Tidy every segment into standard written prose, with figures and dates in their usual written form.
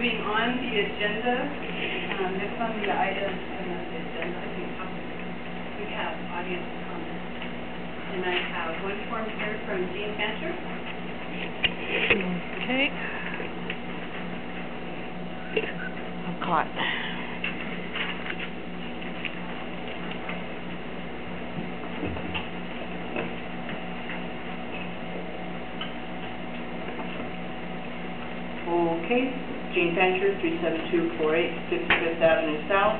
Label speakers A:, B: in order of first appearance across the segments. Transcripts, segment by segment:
A: moving on the agenda, next on the item, we have audience comments. And I have one form here from Jean Fancher.
B: Okay. I'm caught.
C: Okay, Jean Fancher, 37248 55th Avenue South.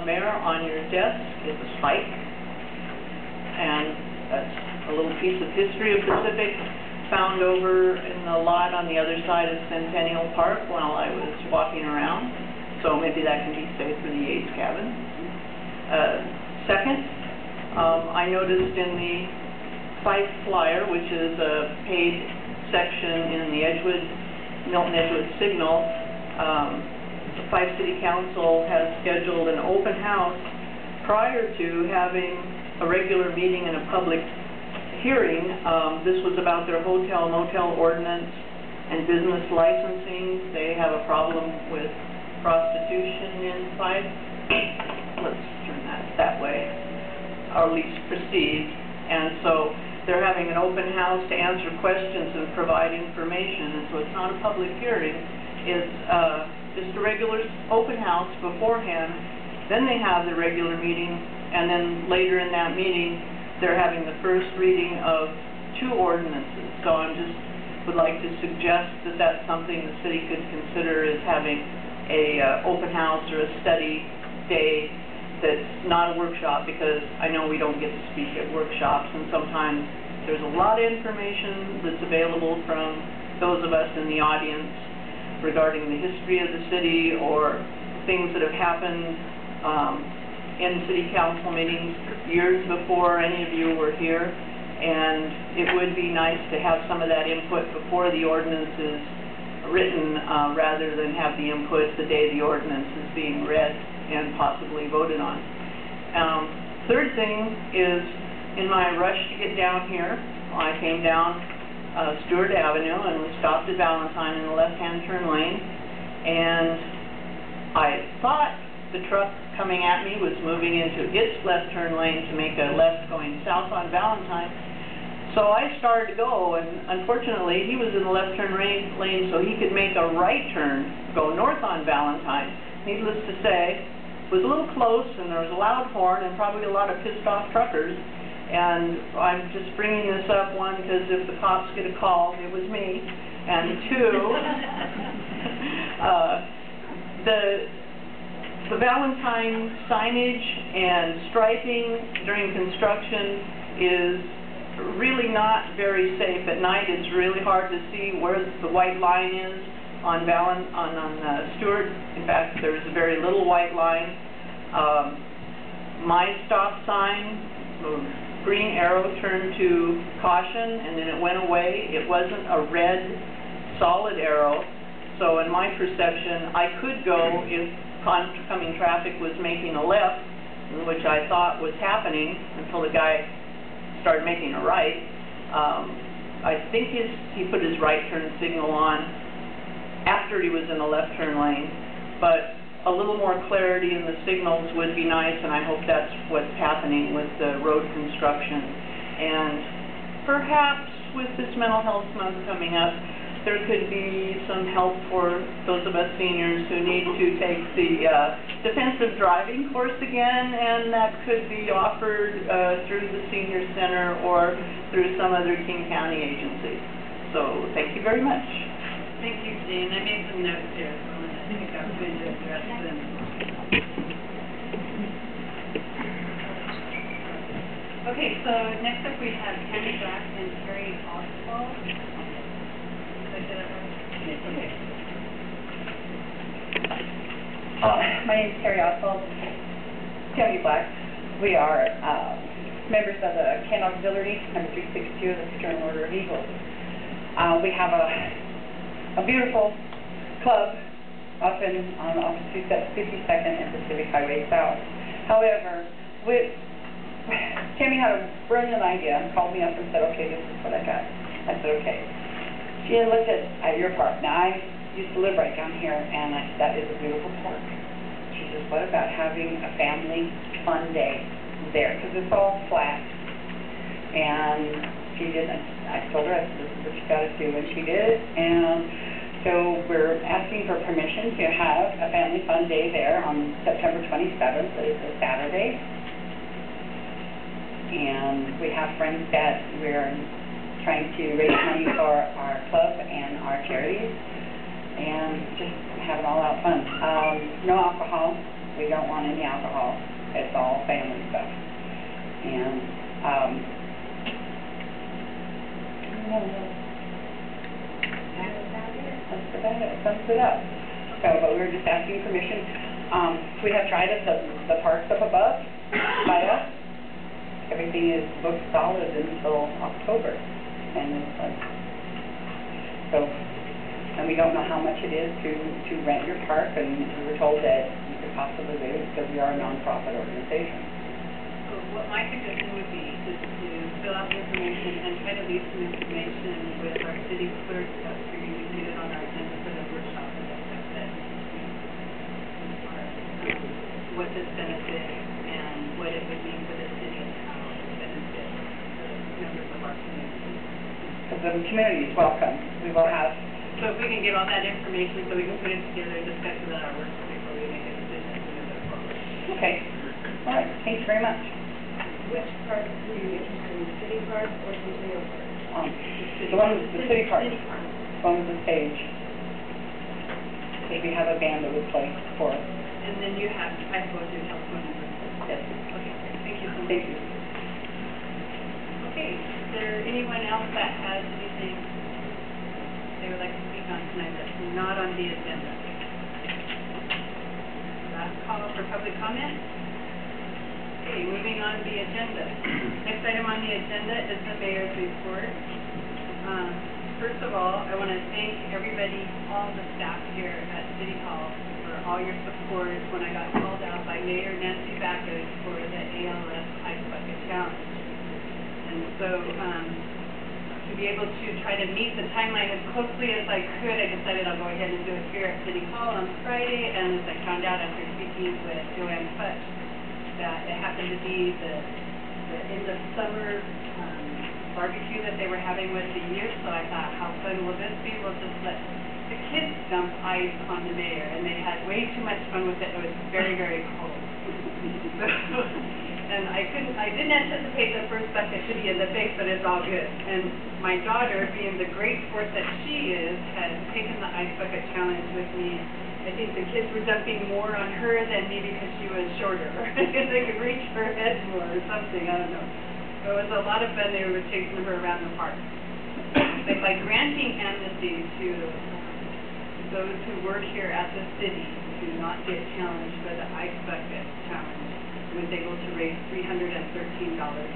C: Mayor, on your desk is a spike, and that's a little piece of history of Pacific found over in the lot on the other side of Centennial Park while I was walking around, so maybe that can be saved for the Yates cabin. Second, I noticed in the Fife flyer, which is a paid section in the Milton Edgewood Signal, the Fife City Council has scheduled an open house prior to having a regular meeting and a public hearing. This was about their hotel-motel ordinance and business licensing. They have a problem with prostitution in Fife. Let's turn that way, or at least proceed. And so they're having an open house to answer questions and provide information, and so it's not a public hearing. It's just a regular open house beforehand. Then they have the regular meeting, and then later in that meeting, they're having the first reading of 2 ordinances. So I would like to suggest that that's something the city could consider, is having a open house or a study day that's not a workshop, because I know we don't get to speak at workshops, and sometimes there's a lot of information that's available from those of us in the audience regarding the history of the city or things that have happened in city council meetings years before any of you were here, and it would be nice to have some of that input before the ordinance is written, rather than have the input the day the ordinance is being read and possibly voted on. Third thing is, in my rush to get down here, I came down Stewart Avenue and we stopped at Valentine in the left-hand turn lane, and I thought the truck coming at me was moving into its left turn lane to make a left going south on Valentine. So I started to go, and unfortunately he was in the left turn lane so he could make a right turn, go north on Valentine. Needless to say, it was a little close, and there was a loud horn and probably a lot of pissed off truckers. And I'm just bringing this up, one, because if the cops get a call, it was me, and two, the Valentine signage and striping during construction is really not very safe. At night it's really hard to see where the white line is on Stewart. In fact, there's a very little white line. My stop sign, green arrow turned to caution, and then it went away. It wasn't a red solid arrow, so in my perception I could go if oncoming traffic was making a left, which I thought was happening until the guy started making a right. I think he put his right turn signal on after he was in the left turn lane, but a little more clarity in the signals would be nice, and I hope that's what's happening with the road construction. And perhaps with this Mental Health Month coming up, there could be some help for those of us seniors who need to take the defensive driving course again, and that could be offered through the Senior Center or through some other King County agency. So thank you very much.
A: Thank you, Jean. I made some notes here, so I think I'm going to address them. Okay, so next up we have Tammy Black and Terry Oswald. Did I say that right? Yes, okay.
D: My name is Terry Oswald. Tammy Black. We are members of the Ken Auxiliary, number 362 of the Fraternal Order of Eagles. We have a beautiful club up off 52nd and Pacific Highway South. However, Tammy had a brilliant idea and called me up and said, okay, this is what I got. I said, okay. She had looked at your park. Now, I used to live right down here, and I said, that is a beautiful park. She says, what about having a family fun day there? Because it's all flat. And she didn't. I told her, I said, this is what you got to do, and she did. And so we're asking for permission to have a family fun day there on September 27th. It's a Saturday. And we have friends that we're trying to raise money for our club and our charities, and just have an all-out fun. No alcohol. We don't want any alcohol. It's all family stuff. And that's about it. Sums it up. So, but we were just asking permission. We have tried it, the parks up above by us. Everything is booked solid until October, and it's like, so, and we don't know how much it is to rent your park, and we were told that you could possibly do it because we are a nonprofit organization.
A: So what my suggestion would be is to fill out the information and try to leave some information with our city clerk that we can get it on our agenda for the workshop, as I said, as far as what this benefits and what it would mean for the city and how it benefits the members of our community.
D: Because the community is welcome. We will have.
A: So if we can get all that information so we can put it together and discuss it at our workshop before we make a decision to move it forward.
D: Okay. All right. Thanks very much.
E: Which park were you interested in, the city park or the Leo park?
D: The one with the city park.
E: City park.
D: The one with the stage. Maybe have a band that would play for us.
A: And then you have, I suppose, your telephone number.
D: Yes.
A: Okay, thank you so much.
D: Thank you.
A: Okay, is there anyone else that has anything they would like to speak on tonight that's not on the agenda? Last call for public comment. Okay, moving on the agenda. Next item on the agenda is the mayor's report. First of all, I want to thank everybody, all the staff here at City Hall for all your support when I got called out by Mayor Nancy Backus for the ALS Ice Bucket Challenge. And so, to be able to try to meet the timeline as closely as I could, I decided I'll go ahead and do it here at City Hall on Friday. And as I found out after speaking with Joanne Futch, that it happened to be the end of summer barbecue that they were having with the youth, so I thought, how fun will this be? We'll just let the kids dump ice on the mayor, and they had way too much fun with it. It was very, very cold. And I didn't anticipate the first bucket to be in the face, but it's all good. And my daughter, being the great sport that she is, had taken the ice bucket challenge with me. I think the kids were dumping more on her than me because she was shorter, because they could reach her head more or something, I don't know. It was a lot of fun. They were chasing her around the park. But by granting amnesty to those who work here at the city to not get challenged by the ice bucket challenge, was able to raise $313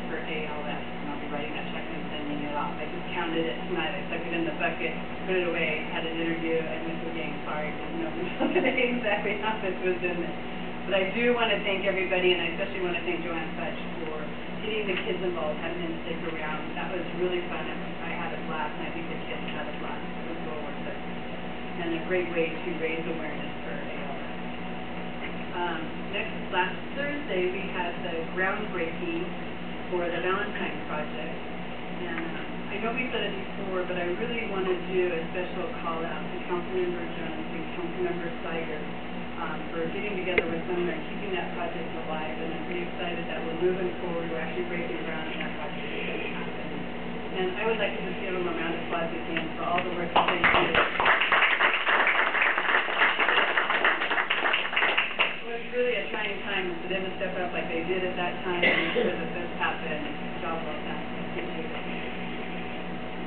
A: for ALS. And I'll be writing that check and sending it off. I just counted it tonight. I stuck it in the bucket, put it away, had an interview, and went to the game. Sorry, didn't know exactly how much was in it. But I do want to thank everybody, and I especially want to thank Joanne Futch for getting the kids involved, having them stick around. That was really fun. I had a blast, and I think the kids had a blast. It was well worth it. And a great way to raise awareness for ALS. Last Thursday, we had the groundbreaking for the Valentine Project. And I know we've done it before, but I really want to do a special call out to Councilmember Jones and Councilmember Steiger for getting together with them and keeping that project alive. And I'm pretty excited that we're moving forward. We're actually breaking ground and that project is going to happen. And I would like to just give them a round of applause again for all the work that they did. It was really a trying time for them to step up like they did at that time and make sure that this happened. Job well done. Appreciate it.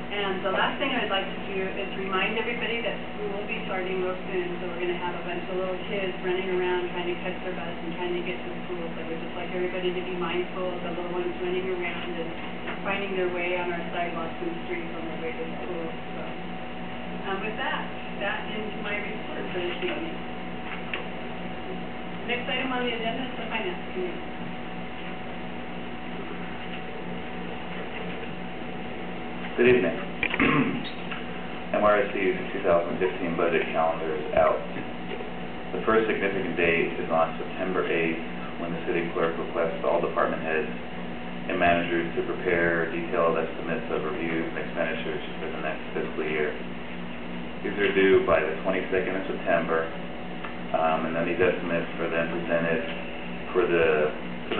A: And the last thing I'd like to do is remind everybody that school will be starting real soon, so we're going to have a bunch of little kids running around trying to catch their bus and trying to get to school. So we'd just like everybody to be mindful of the little ones running around and finding their way on our sidewalks and streets on their way to school. So with that ends my report for this evening. Next item on the agenda is the Finance Committee.
F: Good evening. MRSC's 2015 budget calendar is out. The first significant date is on September 8th, when the city clerk requests all department heads and managers to prepare detailed estimates of reviews and expenditures for the next fiscal year. These are due by the 22nd of September, and then these estimates are then presented for the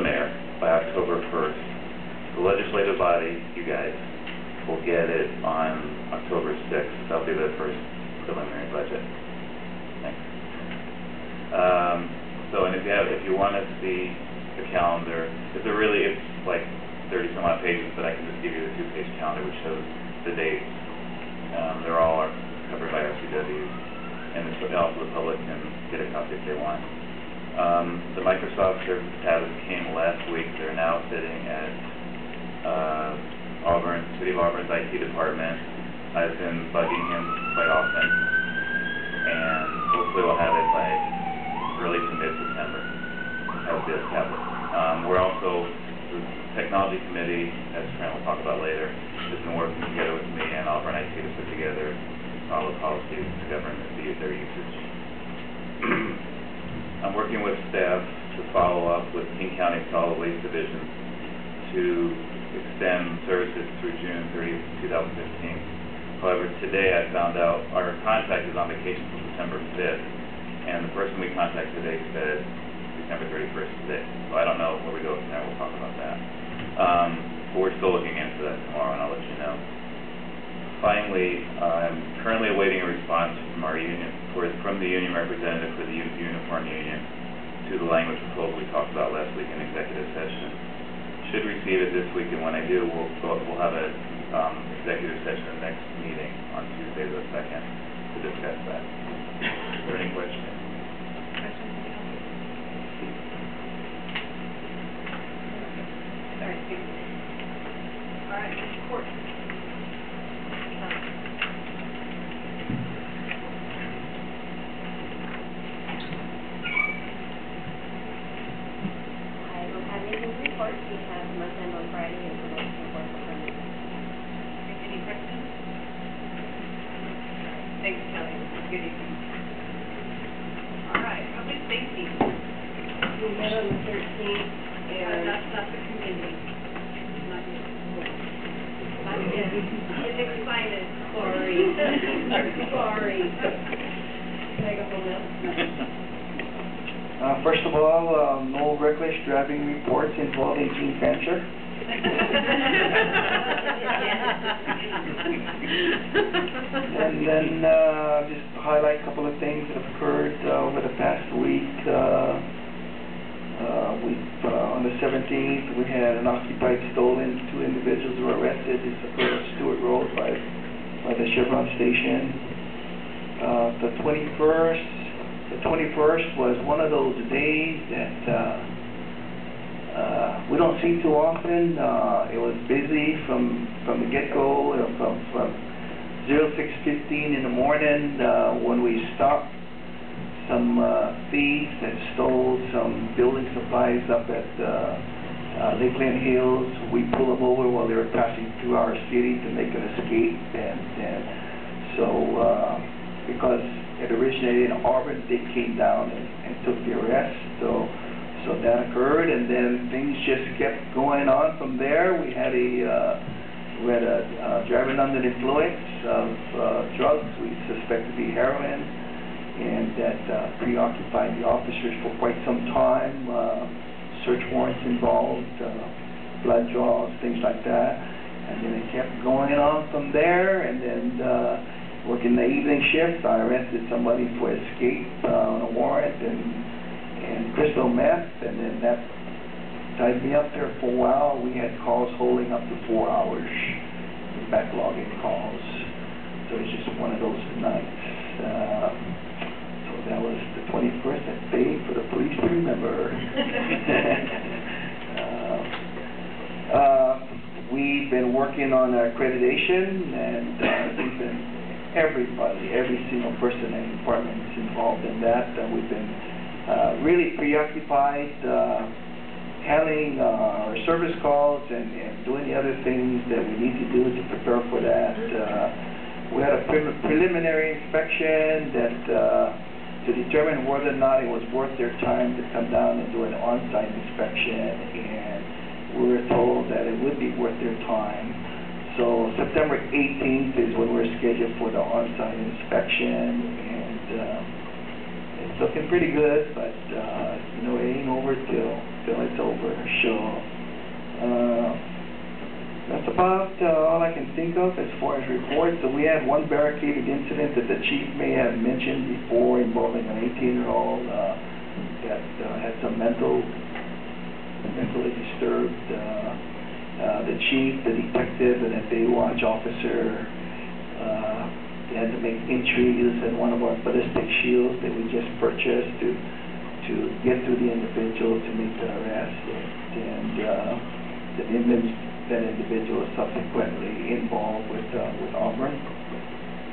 F: mayor by October 1st. The legislative body, you guys, will get it on October 6th. That'll be the first preliminary budget. Thanks. And if you want to see the calendar, it's like 30 some odd pages, but I can just give you the 2-page calendar which shows the dates. They're all covered by RCWs, and also the public can get a copy if they want. The Microsoft Service tablets came last week. They're now sitting at City of Auburn's IT department. I've been bugging him quite often, and hopefully we'll have it by early to mid-September as this tablet. We're also, the technology committee, as Fran will talk about later, has been working together with me and Auburn IT to put together all the policies to govern their usage. I'm working with staff to follow up with King County Solid Waste Division to extend services through June 30th, 2015. However, today I found out our contact is on vacation until September 5th, and the person we contacted today said December 31st today. So I don't know where we go from there. We'll talk about that. But we're still looking into that tomorrow, and I'll let you know. Finally, I'm currently awaiting a response from the union representative for the uniform union to the language proposal we talked about last week in executive session. Should receive it this week, and when I do, we'll have an executive session next meeting on Tuesday the 2nd to discuss that. Is there any questions?
A: Sorry, Steve. All right, court.
E: I don't have anything to report. We have month-end on Friday and we're looking for work on Monday.
A: Any questions? Thanks, Kelly. Good evening. All right, public safety.
E: We met on the 13th and...
A: That's not the committee. Not yet.
E: Not yet.
A: It's excited.
E: Sorry. Sorry. Can I go home now?
G: First of all, no reckless driving reports involving Gene Fancher. And then just to highlight a couple of things that have occurred over the past week. On the 17th, we had an occupied stolen. 2 individuals were arrested. This occurred at Stewart Road by the Chevron station. The 21st was one of those days that we don't see too often. It was busy from the get-go, from 06:15 in the morning when we stopped some thieves that stole some building supplies up at Lakeland Hills. We pulled them over while they were passing through our city to make an escape, and so because it originated in Auburn, they came down and took the arrest. So that occurred, and then things just kept going on from there. We had a driving under the influence of drugs we suspect to be heroin, and that preoccupied the officers for quite some time. Search warrants involved, blood draws, things like that, and then it kept going on from there. And then working the evening shift, I arrested somebody for escape on a warrant and crystal meth, and then that tied me up there for a while. We had calls holding up to 4 hours, backlogging calls. So it's just one of those nights. So that was the 21st. That paid for the police to remember. We've been working on accreditation, and every single person in the department is involved in that. We've been really preoccupied handling our service calls and doing the other things that we need to do to prepare for that. We had a preliminary inspection that, to determine whether or not it was worth their time to come down and do an on-site inspection, and we were told that it would be worth their time. So September 18th is when we're scheduled for the on-site inspection, and it's looking pretty good, but you know, it ain't over till it's over. So that's about all I can think of as far as reports. So we had one barricaded incident that the chief may have mentioned before involving an 18-year-old that had some mentally disturbed. The chief, the detective, and a Baywatch officer, they had to make entries in one of our ballistic shields that we just purchased to get to the individual to make the arrest, and that individual was subsequently involved with Auburn.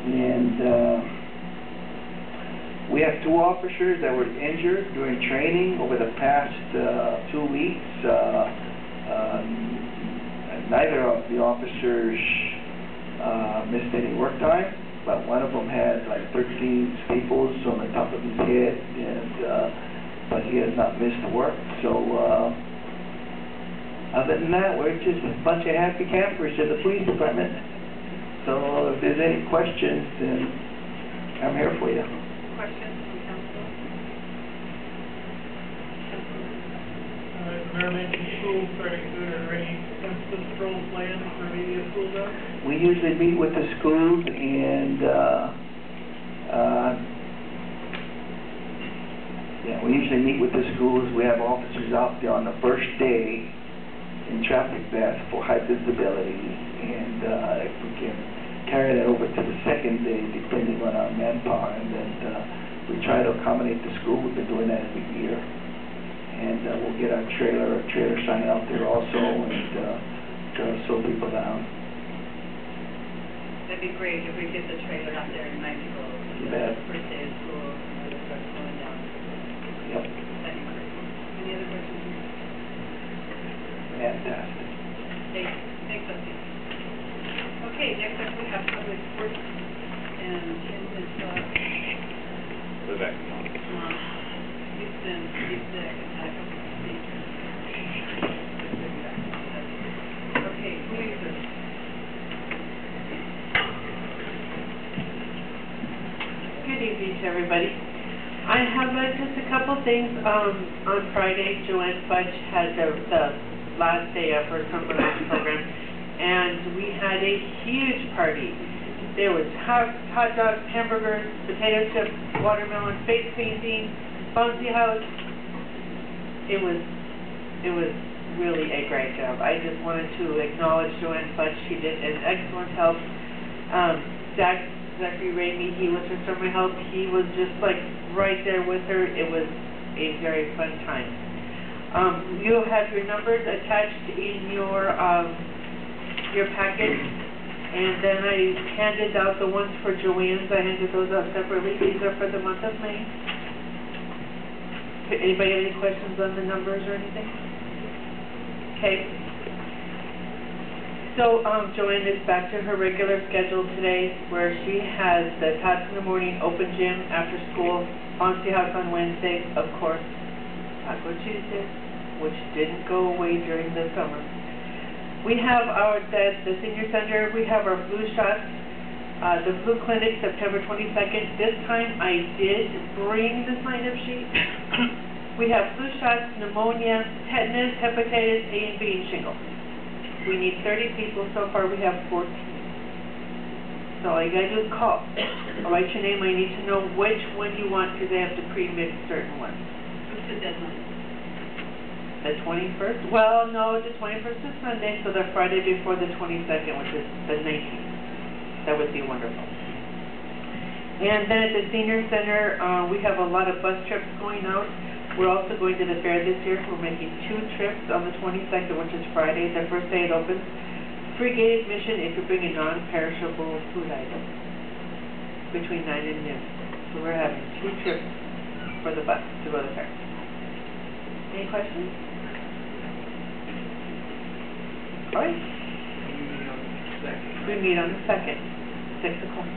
G: And we have 2 officers that were injured during training over the past 2 weeks. Neither of the officers missed any work time, but one of them had like 13 staples on the top of his head, and but he has not missed work. So other than that, we're just a bunch of happy campers at the police department. So if there's any questions, then I'm here for you.
A: Questions from council?
H: Mayor mentioned school starting soon. Are there any census patrol plans for maybe a school day?
G: We usually meet with the schools, and we usually meet with the schools. We have officers out there on the first day in traffic vests for high visibility, and if we can carry that over to the second day, depending on our manpower, and then we try to accommodate the school. We've been doing that every year, and we'll get our trailer sign out there also, and slow people down.
A: That'd be great if we get the trailer out there in Mexico.
G: You bet.
A: First day of school, and it starts slowing down.
G: Yep.
A: That'd be great. Any other questions?
G: Fantastic.
A: Thanks, Dusty. Okay, next up we have public works, and Tim is,
F: We're back.
A: he's sick, and had a couple of days. Okay, community service.
I: Good evening to everybody. I have just a couple things. On Friday, Joanne Fudge had the last day of her summer lunch program, and we had a huge party. There was hot dogs, hamburgers, potato chips, watermelon, face painting, bouncy house. It was really a great job. I just wanted to acknowledge Joanne Fudge. She did an excellent help. Zachary Ramey, he was her summer help. He was just like right there with her. It was a very fun time. You'll have your numbers attached in your package, and then I handed out the ones for Joanne's. I handed those out separately. These are for the month of May. Anybody have any questions on the numbers or anything? Okay. So Joanne is back to her regular schedule today, where she has the Tots in the morning, open gym after school, bouncy house on Wednesday, of course, Taco Tuesday, which didn't go away during the summer. We have the senior center, we have our flu shots, the flu clinic, September 22nd. This time I did bring the sign-up sheet. We have flu shots, pneumonia, tetanus, hepatitis A and B, and shingles. We need 30 people. So far we have 14. So all you gotta do is call. I'll write your name. I need to know which one you want, because they have to pre-mix certain ones.
A: What's the deadline?
I: The 21st? Well, no, the 21st is Sunday, so the Friday before the 22nd, which is the 19th. That would be wonderful. And then at the senior center, we have a lot of bus trips going out. We're also going to the fair this year. We're making 2 trips on the 22nd, which is Friday, the first day it opens. Free gate admission if you bring a non-perishable food item between 9 and noon. So we're having 2 trips for the bus to go to the fair. Any questions? All right.
H: We meet on the 2nd.
I: We meet on the 2nd. 6 o'clock.